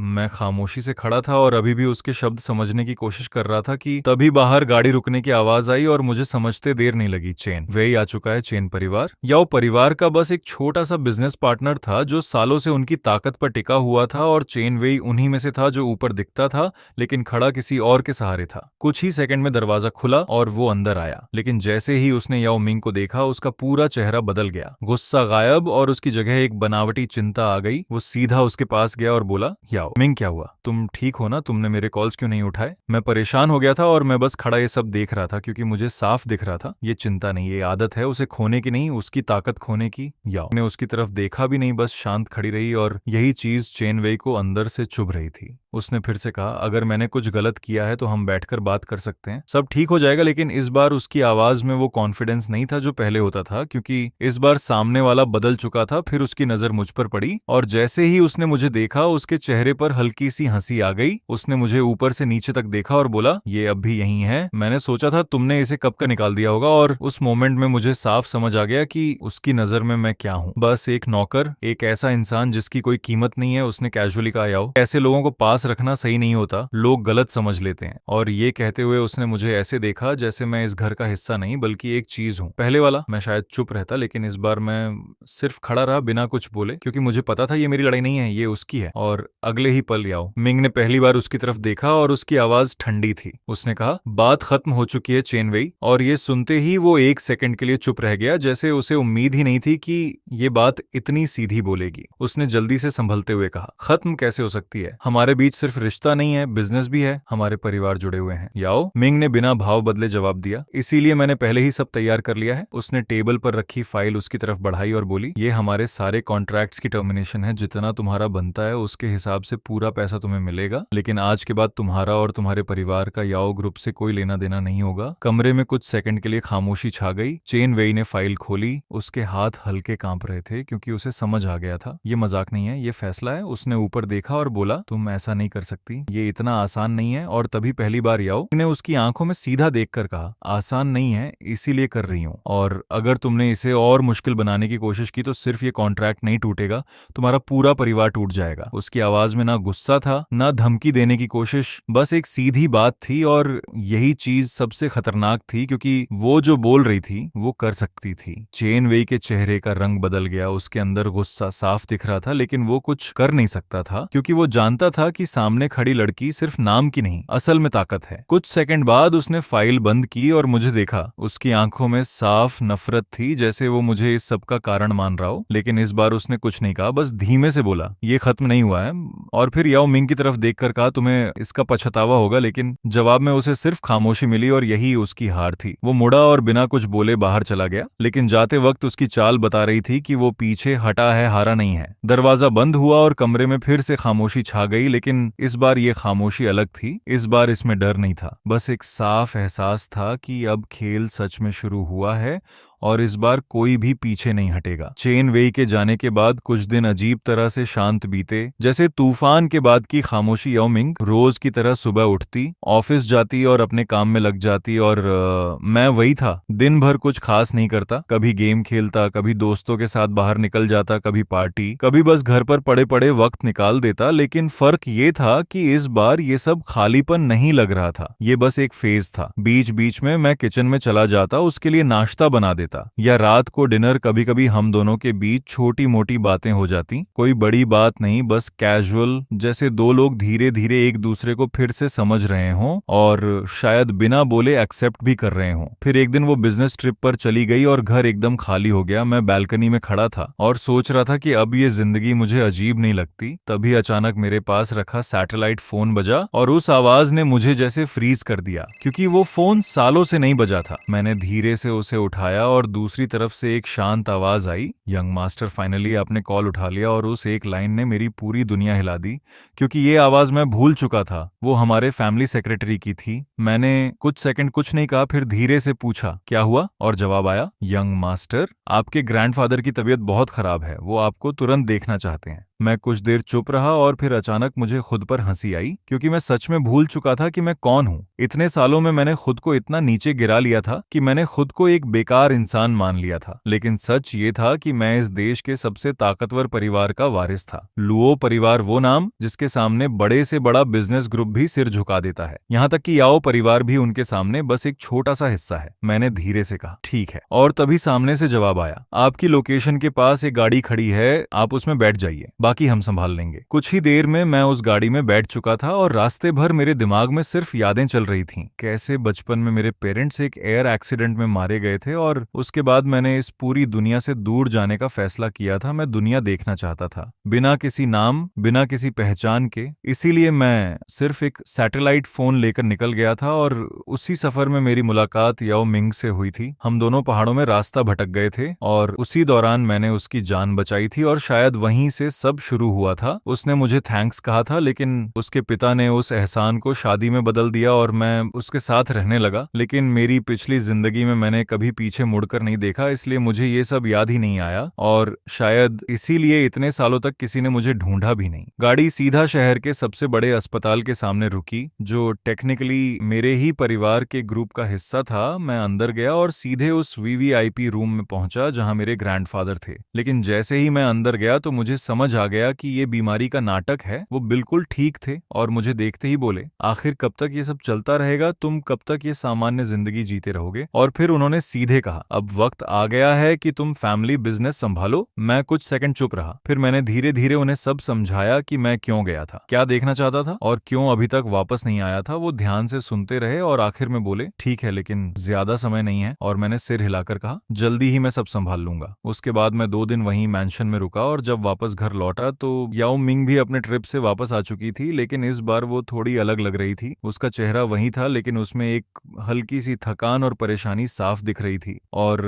मैं खामोशी से खड़ा था और अभी भी उसके शब्द समझने की कोशिश कर रहा था कि तभी बाहर गाड़ी रुकने की आवाज आई और मुझे समझते देर नहीं लगी। चेन वही आ चुका है। चेन परिवार या वो परिवार का बस एक छोटा सा बिजनेस पार्टनर था जो सालों से उनकी ताकत पर टिका हुआ था, और चेन वेई उन्हीं में से था जो ऊपर दिखता था लेकिन खड़ा किसी और के सहारे था। कुछ ही सेकंड में दरवाजा खुला और वो अंदर आया, लेकिन जैसे ही उसने याओ मिंग को देखा उसका पूरा चेहरा बदल गया। गुस्सा गायब और उसकी जगह एक बनावटी चिंता आ गई। वो सीधा उसके पास गया और बोला, याओ मिंग क्या हुआ, तुम ठीक हो ना? तुमने मेरे कॉल्स क्यों नहीं उठाए? मैं परेशान हो गया था और मैं बस खड़ा ये सब देख रहा था क्योंकि मुझे साफ दिख रहा था ये चिंता नहीं, ये आदत है उसे खोने की नहीं, उसकी ताकत खोने की। याओ ने उसकी तरफ देखा भी नहीं, बस शांत खड़ी रही और यही चीज चेन वेई को अंदर से चुभ रही थी। उसने फिर से कहा, अगर मैंने कुछ गलत किया है तो हम बैठकर बात कर सकते हैं, सब ठीक हो जाएगा। लेकिन इस बार उसकी आवाज में वो कॉन्फिडेंस नहीं था जो पहले होता था, क्योंकि इस बार सामने वाला बदल चुका था। फिर उसकी नजर मुझ पर पड़ी और जैसे ही उसने मुझे देखा उसके चेहरे पर हल्की सी हंसी आ गई। उसने मुझे ऊपर से नीचे तक देखा और बोला, ये अब भी यहीं है, मैंने सोचा था तुमने इसे कब का निकाल दिया होगा। और उस मोमेंट में मुझे साफ समझ आ गया कि उसकी नजर में मैं क्या हूँ, बस एक नौकर, एक ऐसा इंसान जिसकी कोई कीमत नहीं है। उसने कैजुअली कहा, याओ ऐसे लोगों को पास रखना सही नहीं होता, लोग गलत समझ लेते हैं। और ये कहते हुए उसने मुझे ऐसे देखा जैसे मैं इस घर का हिस्सा नहीं बल्कि एक चीज हूँ। पहले वाला मैं शायद चुप रहता, लेकिन इस बार मैं सिर्फ खड़ा रहा बिना कुछ बोले, क्योंकि मुझे पता था ये मेरी लड़ाई नहीं है, ये उसकी है। और अगले ही पल याओ मिंग ने पहली बार उसकी तरफ देखा और उसकी आवाज ठंडी थी। उसने कहा, बात खत्म हो चुकी है चेन वेई। और ये सुनते ही वो एक सेकंड के लिए चुप रह गया, जैसे उसे उम्मीद ही नहीं थी कि ये बात इतनी सीधी बोलेगी। उसने जल्दी से संभलते हुए कहा, खत्म कैसे हो सकती है? हमारे बीच सिर्फ रिश्ता नहीं है, बिजनेस भी है, हमारे परिवार जुड़े हुए हैं। याओ मिंग ने बिना भाव बदले जवाब दिया, इसीलिए मैंने पहले ही सब तैयार कर लिया है। उसने टेबल पर रखी फाइल उसकी तरफ बढ़ाई और बोली, ये हमारे सारे कॉन्ट्रैक्ट्स की टर्मिनेशन है, जितना तुम्हारा बनता है उसके हिसाब से पूरा पैसा तुम्हें मिलेगा, लेकिन आज के बाद तुम्हारा और तुम्हारे परिवार का याओ ग्रुप से कोई लेना देना नहीं होगा। कमरे में कुछ सेकंड के लिए खामोशी छा गई। चेन वेई ने फाइल खोली, उसके हाथ हल्के कांप रहे थे क्योंकि उसे समझ आ गया था ये मजाक नहीं है, ये फैसला है। उसने ऊपर देखा और बोला, तुम ऐसा नहीं कर सकती, ये इतना आसान नहीं है। और तभी पहली बार याओ ने उसकी आंखों में सीधा देखकर कहा, आसान नहीं है इसीलिए कर रही हूँ, और अगर तुमने इसे और मुश्किल बनाने की कोशिश की तो सिर्फ ये कॉन्ट्रैक्ट नहीं टूटेगा, तुम्हारा पूरा परिवार टूट जाएगा। उसकी आवाज में ना गुस्सा था ना धमकी देने की कोशिश, बस एक सीधी बात थी। और यही चीज सबसे खतरनाक थी क्योंकि वो जो बोल रही थी वो कर सकती थी। चेन वेई के चेहरे का रंग बदल गया, उसके अंदर गुस्सा साफ दिख रहा था, लेकिन वो कुछ कर नहीं सकता था क्योंकि वो जानता था कि सामने खड़ी लड़की सिर्फ नाम की नहीं, असल में ताकत है। कुछ सेकंड बाद उसने फाइल बंद की और मुझे देखा। उसकी आंखों में साफ नफरत थी, जैसे वो मुझे इस सब का कारण मान रहा हो। लेकिन इस बार उसने कुछ नहीं कहा, बस धीमे से बोला, ये खत्म नहीं हुआ है। और फिर याओ मिंग की तरफ देखकर कहा, तुम्हें इसका पछतावा होगा। लेकिन जवाब में उसे सिर्फ खामोशी मिली और यही उसकी हार थी। वो मुड़ा और बिना कुछ बोले बाहर चला गया, लेकिन जाते वक्त उसकी चाल बता रही थी कि वो पीछे हटा है, हारा नहीं है। दरवाजा बंद हुआ और कमरे में फिर से खामोशी छा गई, लेकिन इस बार ये खामोशी अलग थी। इस बार इसमें डर नहीं था, बस एक साफ एहसास था कि अब खेल सच में शुरू हुआ है और इस बार कोई भी पीछे नहीं हटेगा। चेन वेई के जाने के बाद कुछ दिन अजीब तरह से शांत बीते, जैसे तूफान के बाद की खामोशी। याओ मिंग रोज की तरह सुबह उठती, ऑफिस जाती और अपने काम में लग जाती, और मैं वही था, दिन भर कुछ खास नहीं करता, कभी गेम खेलता, कभी दोस्तों के साथ बाहर निकल जाता, कभी पार्टी, कभी बस घर पर पड़े पड़े वक्त निकाल देता। लेकिन फर्क ये था कि इस बार ये सब खालीपन नहीं लग रहा था, ये बस एक फेज था। बीच बीच में मैं किचन में चला जाता, उसके लिए नाश्ता बना देता, या रात को डिनर। कभी कभी हम दोनों के बीच छोटी मोटी बातें हो जाती, कोई बड़ी बात नहीं, बस कैजुअल, जैसे दो लोग धीरे धीरे एक दूसरे को फिर से समझ रहे हों और शायद बिना बोले एक्सेप्ट भी कर रहे हों। फिर एक दिन वो बिजनेस ट्रिप पर चली गई और घर एकदम खाली हो गया। मैं बालकनी में खड़ा था और सोच रहा था कि अब ये जिंदगी मुझे अजीब नहीं लगती। तभी अचानक मेरे पास रखा सैटेलाइट फोन बजा और उस आवाज ने मुझे जैसे फ्रीज कर दिया, क्योंकि वो फोन सालों से नहीं बजा था। मैंने धीरे से उसे उठाया और दूसरी तरफ से एक शांत आवाज आई, यंग मास्टर फाइनली आपने कॉल उठा लिया। और उस एक लाइन ने मेरी पूरी दुनिया हिला दी, क्योंकि ये आवाज मैं भूल चुका था, वो हमारे फैमिली सेक्रेटरी की थी। मैंने कुछ सेकंड कुछ नहीं कहा, फिर धीरे से पूछा, क्या हुआ? और जवाब आया, यंग मास्टर आपके ग्रैंडफादर की तबीयत बहुत खराब है, वो आपको तुरंत देखना चाहते हैं। मैं कुछ देर चुप रहा और फिर अचानक मुझे खुद पर हंसी आई, क्योंकि मैं सच में भूल चुका था कि मैं कौन हूँ। इतने सालों में मैंने खुद को इतना नीचे गिरा लिया था कि मैंने खुद को एक बेकार इंसान मान लिया था। लेकिन सच ये था कि मैं इस देश के सबसे ताकतवर परिवार का वारिस था। लुओ परिवार, वो नाम जिसके सामने बड़े से बड़ा बिजनेस ग्रुप भी सिर झुका देता है। यहाँ तक कि याओ परिवार भी उनके सामने बस एक छोटा सा हिस्सा है। मैंने धीरे से कहा, ठीक है। और तभी सामने से जवाब आया, आपकी लोकेशन के पास एक गाड़ी खड़ी है, आप उसमें बैठ जाइए, बाकी हम संभाल लेंगे। कुछ ही देर में मैं उस गाड़ी में बैठ चुका था और रास्ते भर मेरे दिमाग में सिर्फ यादें चल रही थीं। कैसे बचपन में मेरे पेरेंट्स एक एयर एक्सीडेंट में मारे गए थे और उसके बाद मैंने इस पूरी दुनिया से दूर जाने का फैसला किया था। मैं दुनिया देखना चाहता था, बिना किसी नाम, बिना किसी पहचान के। इसीलिए मैं सिर्फ एक सैटेलाइट फोन लेकर निकल गया था और उसी सफर में मेरी मुलाकात याओ मिंग से हुई थी। हम दोनों पहाड़ों में रास्ता भटक गए थे और उसी दौरान मैंने उसकी जान बचाई थी और शायद वहीं से सब शुरू हुआ था। उसने मुझे थैंक्स कहा था, लेकिन उसके पिता ने उस एहसान को शादी में बदल दिया और मैं उसके साथ रहने लगा। लेकिन मेरी पिछली जिंदगी में मैंने कभी पीछे मुड़कर नहीं देखा, इसलिए मुझे ये सब याद ही नहीं आया और शायद इसीलिए इतने सालों तक किसी ने मुझे ढूंढा भी नहीं। गाड़ी सीधा शहर के सबसे बड़े अस्पताल के सामने रुकी, जो टेक्निकली मेरे ही परिवार के ग्रुप का हिस्सा था। मैं अंदर गया और सीधे उस वीवीआईपी रूम में पहुंचा जहां मेरे ग्रैंडफादर थे। लेकिन जैसे ही मैं अंदर गया तो मुझे समझ आ गया कि ये बीमारी का नाटक है। वो बिल्कुल ठीक थे और मुझे देखते ही बोले, आखिर कब तक ये सब चलता रहेगा? तुम कब तक ये सामान्य जिंदगी जीते रहोगे? और फिर उन्होंने सीधे कहा, अब वक्त आ गया है कि तुम फैमिली बिजनेस संभालो। मैं कुछ सेकंड चुप रहा, फिर मैंने धीरे धीरे उन्हें सब समझाया कि मैं क्यों गया था, क्या देखना चाहता था और क्यों अभी तक वापस नहीं आया था। वो ध्यान से सुनते रहे और आखिर में बोले, ठीक है, लेकिन ज्यादा समय नहीं है। और मैंने सिर हिलाकर कहा, जल्दी ही मैं सब संभाल लूंगा। उसके बाद मैं 2 दिन वहीं मैंशन में रुका और जब वापस घर लौटा तो याओ मिंग भी अपने ट्रिप से वापस आ चुकी थी, लेकिन इस बार वो थोड़ी अलग लग रही थी। उसका चेहरा वही था, लेकिन उसमें एक हल्की सी थकान और परेशानी साफ दिख रही थी। और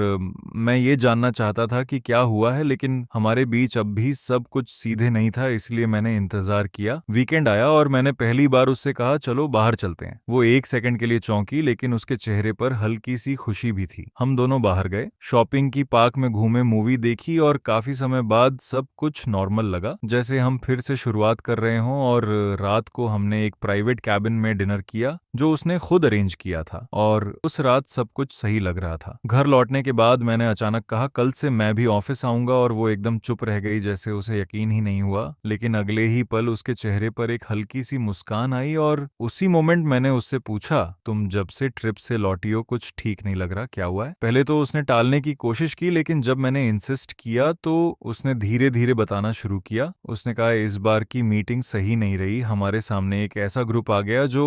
मैं ये जानना चाहता था कि क्या हुआ है, लेकिन हमारे बीच अब भी सब कुछ सीधे नहीं था, इसलिए मैंने इंतजार किया। वीकेंड आया और मैंने पहली बार उससे कहा, चलो बाहर चलते हैं। वो 1 सेकंड के लिए चौंकी, लेकिन उसके चेहरे पर हल्की सी खुशी भी थी। हम दोनों बाहर गए, शॉपिंग की, पार्क में घूमे, मूवी देखी और काफी समय बाद सब कुछ नॉर्मल लगा, जैसे हम फिर से शुरुआत कर रहे हों। और रात को हमने एक प्राइवेट कैबिन में डिनर किया जो उसने खुद अरेंज किया था और उस रात सब कुछ सही लग रहा था। घर लौटने के बाद मैंने अचानक कहा, कल से मैं भी ऑफिस आऊंगा, और वो एकदम चुप रह गई, जैसे उसे यकीन ही नहीं हुआ। लेकिन अगले ही पल उसके चेहरे पर एक हल्की सी मुस्कान आई और उसी मोमेंट मैंने उससे पूछा, तुम जब से ट्रिप से लौटी हो कुछ ठीक नहीं लग रहा, क्या हुआ है? पहले तो उसने टालने की कोशिश की, लेकिन जब मैंने इंसिस्ट किया तो उसने धीरे धीरे बताना शुरू किया। उसने कहा, इस बार की मीटिंग सही नहीं रही। हमारे सामने एक ऐसा ग्रुप आ गया जो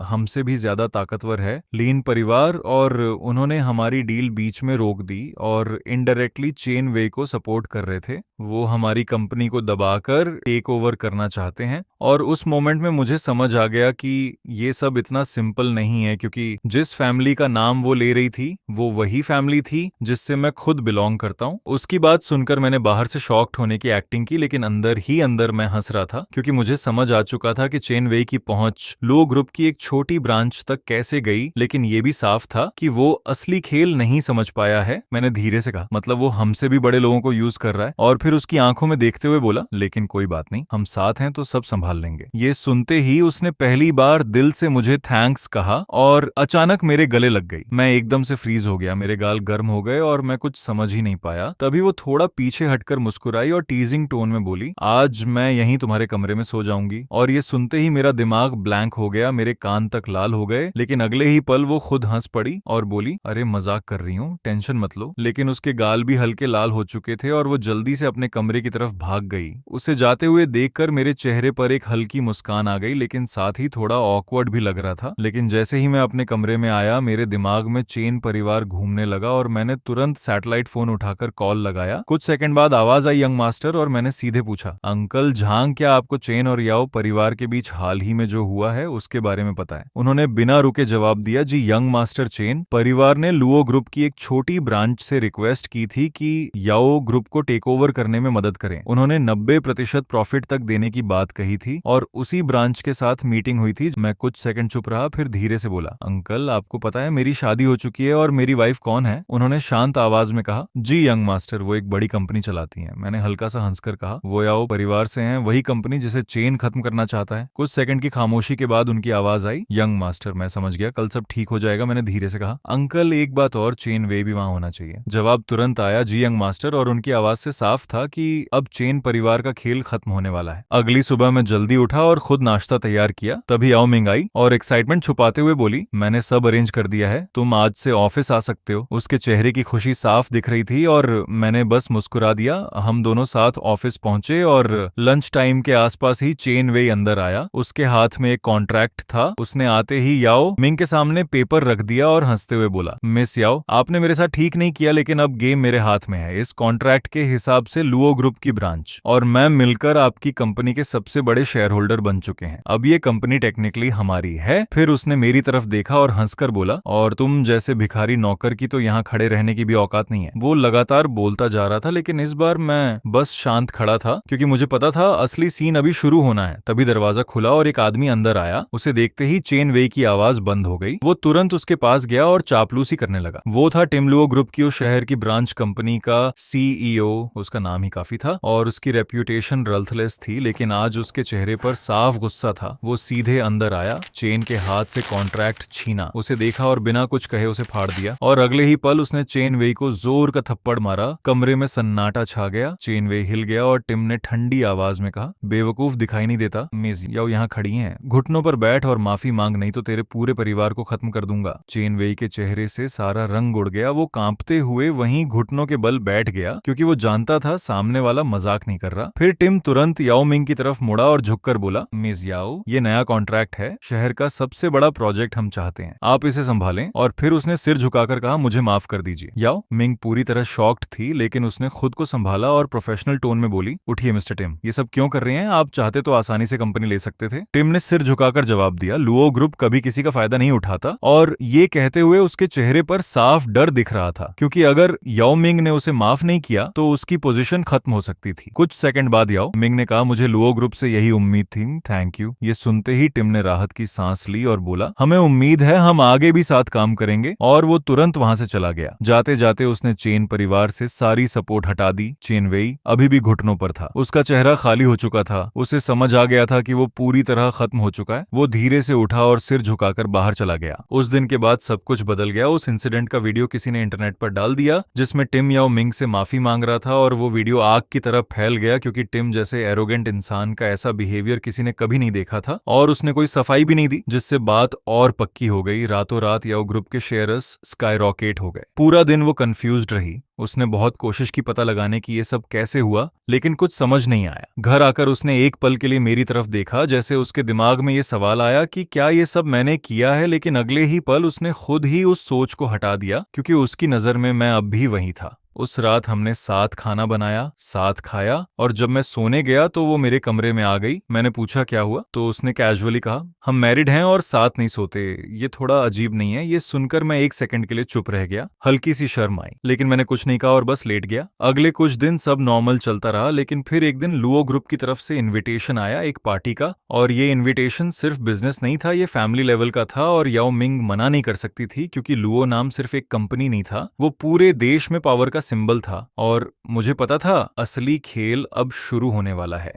हमसे भी ज्यादा ताकतवर है, लीन परिवार, और उन्होंने हमारी डील बीच में रोक दी और इनडायरेक्टली चेन वे को सपोर्ट कर रहे थे। वो हमारी कंपनी को दबाकर टेक ओवर करना चाहते हैं। और उस मोमेंट में मुझे समझ आ गया कि ये सब इतना सिंपल नहीं है, क्योंकि जिस फैमिली का नाम वो ले रही थी वो वही फैमिली थी जिससे मैं खुद बिलोंग करता हूँ। उसकी बात सुनकर मैंने बाहर से शॉक्ड होने की एक्टिंग की, लेकिन अंदर ही अंदर मैं हंस रहा था, क्योंकि मुझे समझ आ चुका था कि चेन वे की पहुंच लो ग्रुप की एक छोटी ब्रांच तक कैसे गई। लेकिन ये भी साफ था कि वो असली खेल नहीं समझ पाया है। मैंने धीरे से कहा, मतलब वो हमसे भी बड़े लोगों को यूज कर रहा है। और फिर उसकी आंखों में देखते हुए बोला, लेकिन कोई बात नहीं, हम साथ हैं तो सब संभाल लेंगे। ये सुनते ही उसने पहली बार दिल से मुझे थैंक्स कहा और अचानक मेरे गले लग गई। मैं एकदम से फ्रीज हो गया, मेरे गाल गर्म हो गए और मैं कुछ समझ ही नहीं पाया। तभी वो थोड़ा पीछे हटकर मुस्कुराई और टीजिंग टोन में बोली, आज मैं यहीं तुम्हारे कमरे में सो जाऊंगी। और ये सुनते ही मेरा दिमाग ब्लैंक हो गया, मेरे कान तक लाल हो गए। लेकिन अगले ही पल वो खुद हंस पड़ी और बोली, अरे मजाक कर रही हूँ, टेंशन मत लो। लेकिन उसके गाल भी हल्के लाल हो चुके थे और वो जल्दी से अपने कमरे की तरफ भाग गई। उसे जाते हुए देखकर मेरे चेहरे पर एक हल्की मुस्कान आ गई, लेकिन साथ ही थोड़ा ऑकवर्ड भी लग रहा था। लेकिन जैसे ही मैं अपने कमरे में आया, मेरे दिमाग में चेन परिवार घूमने लगा और मैंने तुरंत सैटेलाइट फोन उठाकर कॉल लगाया। कुछ सेकंड बाद आवाज आई, यंग मास्टर, और मैंने सीधे पूछा, अंकल झांग, क्या आपको चेन और याओ परिवार के बीच हाल ही में जो हुआ है उसके बारे में पता है? उन्होंने बिना रुके जवाब दिया, जी यंग मास्टर, चेन परिवार ने लुओ ग्रुप की एक छोटी ब्रांच से रिक्वेस्ट की थी कि याओ ग्रुप को टेक ओवर करने में मदद करें। उन्होंने 90% प्रॉफिट तक देने की बात कही थी और उसी ब्रांच के साथ मीटिंग हुई थी। मैं कुछ सेकंड चुप रहा, फिर धीरे से बोला, अंकल आपको पता है मेरी शादी हो चुकी है और मेरी वाइफ कौन है? उन्होंने शांत आवाज में कहा, जी यंग मास्टर, वो एक बड़ी कंपनी चलाती हैं। मैंने हल्का सा हंसकर कहा, वो याओ परिवार से हैं, वही कंपनी जिसे चेन खत्म करना चाहता है। कुछ सेकंड की खामोशी के बाद उनकी आवाज आई, यंग मास्टर मैं समझ गया, कल सब ठीक हो जाएगा। मैंने धीरे से कहा, अंकल एक बात और, चेन वे भी वहां होना चाहिए। जवाब तुरंत आया, जी यंग मास्टर, और उनकी आवाज से साफ था कि अब चेन परिवार का खेल खत्म होने वाला है। अगली सुबह मैं जल्दी उठा और खुद नाश्ता तैयार किया। तभी याओ मिंग आई और एक्साइटमेंट छुपाते हुए बोली, मैंने सब अरेंज कर दिया है, तुम आज से ऑफिस आ सकते हो। उसके चेहरे की खुशी साफ दिख रही थी और मैंने बस मुस्कुरा दिया। हम दोनों साथ ऑफिस पहुंचे और लंच टाइम के आसपास ही चेन वेई अंदर आया। उसके हाथ में एक कॉन्ट्रैक्ट था। उसने आते ही याओ मिंग के सामने पेपर रख दिया और हंसते हुए बोला, मिस याओ, आपने मेरे साथ ठीक नहीं किया, लेकिन अब गेम मेरे हाथ में है। इस कॉन्ट्रैक्ट के हिसाब से लुओ ग्रुप की ब्रांच और मैं मिलकर आपकी कंपनी के सबसे बड़े शेयर होल्डर बन चुके हैं। अब ये कंपनी टेक्निकली हमारी है। फिर उसने मेरी तरफ देखा और हंसकर बोला, और तुम जैसे भिखारी नौकर की तो यहाँ खड़े रहने की भी औकात नहीं है। वो लगातार बोलता जा रहा था, लेकिन इस बार मैं बस शांत खड़ा था, क्योंकि मुझे पता था असली सीन अभी शुरू होना है। तभी दरवाजा खुला और एक आदमी अंदर आया। उसे देखते ही चेन वेई की आवाज बंद हो गई। वो तुरंत उसके पास गया और चापलूसी करने लगा। वो था टिम लुओ ग्रुप की उस शहर की ब्रांच कंपनी का CEO। उसका नाम ही काफी था और उसकी रेप्यूटेशन रल्थलेस थी, लेकिन आज उसके चेहरे पर साफ गुस्सा था। वो सीधे अंदर आया, चेन के हाथ से कॉन्ट्रैक्ट छीना, उसे देखा और बिना कुछ कहे उसे फाड़ दिया। और अगले ही पल उसने चेन वेई को जोर का थप्पड़ मारा। कमरे में सन्नाटा छा गया। चेन वेई हिल गया और टिम ने ठंडी आवाज में कहा, बेवकूफ दिखाई नहीं देता? मिस याओ यहाँ खड़ी हैं, घुटनों पर बैठ और माफी मांग, नहीं तो तेरे पूरे परिवार को खत्म कर दूंगा। चेन वेई के चेहरे से सारा रंग उड़ गया। वो कांपते हुए वहीं घुटनों के बल बैठ गया, क्योंकि वो जानता था सामने वाला मजाक नहीं कर रहा। फिर टिम तुरंत याओ मिंग की तरफ मुड़ा और झुककर बोला, मिस याओ, ये नया कॉन्ट्रैक्ट है, शहर का सबसे बड़ा प्रोजेक्ट हम चाहते हैं, आप इसे संभालें। और फिर उसने सिर झुकाकर कहा, मुझे माफ कर दीजिए। याओ मिंग पूरी तरह शॉक्ड थी, लेकिन उसने खुद को संभाला और प्रोफेशनल टोन में बोली, उठिए मिस्टर टिम, ये सब क्यों कर रहे हैं? आप चाहते तो आसानी से कंपनी ले सकते थे। टिम ने सिर झुकाकर जवाब दिया, लुओ ग्रुप कभी किसी का फायदा नहीं उठाता। और ये कहते हुए उसके चेहरे पर साफ डर दिख रहा था, क्योंकि अगर याओ मिंग ने उसे माफ नहीं किया तो उसकी पोजीशन खत्म हो सकती थी। कुछ सेकंड बाद याओ मिंग ने कहा, मुझे लुओ ग्रुप से यही उम्मीद थी, थैंक यू। ये सुनते ही टिम ने राहत की सांस ली और बोला, हमें उम्मीद है हम आगे भी साथ काम करेंगे। और वो तुरंत वहां से चला गया। जाते जाते उसने चेन परिवार से सारी सपोर्ट हटा दी। चेन वेई अभी भी घुटनों पर था, उसका चेहरा खाली हो चुका था। उसे समझ आ गया था कि वो पूरी तरह खत्म हो चुका है। वो धीरे से उठा और सिर झुकाकर बाहर चला गया। उस दिन के बाद सब कुछ बदल गया। उस इंसिडेंट का वीडियो किसी ने इंटरनेट पर डाल दिया, जिसमें टिम याओ मिंग से माफी मांग रहा था, और वो वीडियो आग की तरह फैल गया, क्योंकि टिम जैसे एरोगेंट इंसान का ऐसा बिहेवियर किसी ने कभी नहीं देखा था। और उसने कोई सफाई भी नहीं दी, जिससे बात और पक्की हो गई। रातों रात याओ ग्रुप के शेयर्स स्काई रॉकेट हो गए। पूरा दिन वो कंफ्यूज्ड रही। उसने बहुत कोशिश की पता लगाने की ये सब कैसे हुआ, लेकिन कुछ समझ नहीं आया। घर आकर उसने एक पल के लिए मेरी तरफ देखा, जैसे उसके दिमाग में ये सवाल आया कि क्या ये सब मैंने किया है, लेकिन अगले ही पल उसने खुद ही उस सोच को हटा दिया, क्योंकि उसकी नजर में मैं अब भी वही था। उस रात हमने साथ खाना बनाया, साथ खाया, और जब मैं सोने गया तो वो मेरे कमरे में आ गई। मैंने पूछा क्या हुआ, तो उसने कैजुअली कहा, हम मैरिड हैं और साथ नहीं सोते, ये थोड़ा अजीब नहीं है? ये सुनकर मैं एक सेकंड के लिए चुप रह गया। हल्की सी शर्म आई, लेकिन मैंने कुछ नहीं कहा और बस लेट गया। अगले कुछ दिन सब नॉर्मल चलता रहा, लेकिन फिर एक दिन लुओ ग्रुप की तरफ से इन्विटेशन आया, एक पार्टी का। और ये इन्विटेशन सिर्फ बिजनेस नहीं था, ये फैमिली लेवल का था। और याओ मिंग मना नहीं कर सकती थी, क्योंकि लुओ नाम सिर्फ एक कंपनी नहीं था, वो पूरे देश में पावर का सिंबल था। और मुझे पता था असली खेल अब शुरू होने वाला है।